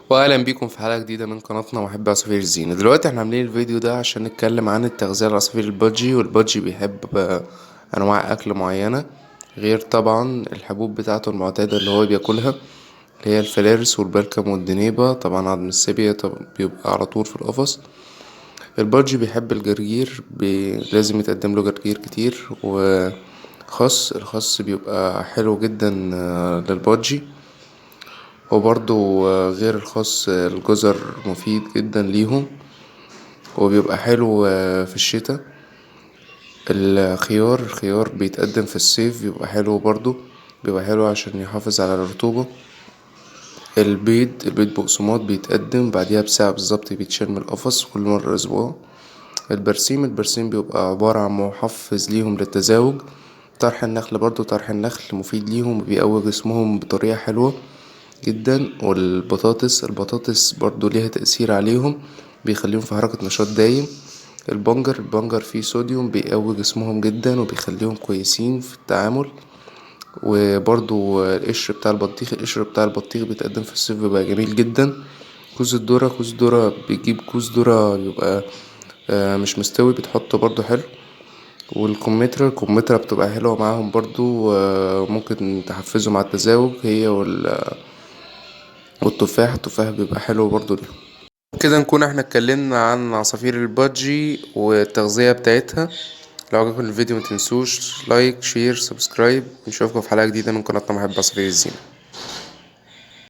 واهلا بيكم في حلقه جديده من قناتنا محب عصافير الزينه. دلوقتي احنا عاملين الفيديو ده عشان نتكلم عن التغذيه لعصافير البادجي، والبادجي بيحب انواع اكل معينه، غير طبعا الحبوب بتاعته المعتاده اللي هو بياكلها، اللي هي الفلارس والبركم والدنيبه. طبعا عظم السيبيا بيبقى على طول في القفص. البادجي بيحب الجرجير، لازم يتقدم له جرجير كتير. الخس بيبقى حلو جدا للبادجي. وبرضو غير الخس الجزر مفيد جدا ليهم، وبيبقى حلو في الشتاء. الخيار بيتقدم في الصيف، بيبقى حلو برضو، بيبقى حلو عشان يحافظ على الرطوبة. البيض بقسماط بيتقدم بعديها بساعة بالظبط، بيتشال من القفص كل مرة أسبوع. البرسيم بيبقى عبارة عن محفز ليهم للتزاوج. طرح النخل مفيد ليهم وبيقوي جسمهم بطريقة حلوة جدا. البطاطس برضو ليها تأثير عليهم، بيخليهم في حركة نشاط دايم. البنجر فيه صوديوم، بيقوي جسمهم جدا وبيخليهم كويسين في التعامل. وبرضو القشر بتاع البطيخ بيتقدم في الصيف، بيبقى جميل جدا. كوز الذرة بيجيب كوز ذرة يبقى مش مستوي، بتحطه برضو حلو. الكمثرى بتبقى حلوة معاهم برضو، ممكن تحفزهم على التزاوج هي التفاح بيبقى حلو برضو ليهم. كده نكون احنا اتكلمنا عن عصافير البادجي والتغذية بتاعتها. لو عجبكم الفيديو متنسوش لايك شير سبسكرايب، ونشوفكم في حلقة جديدة من قناتنا محب عصافير الزينة.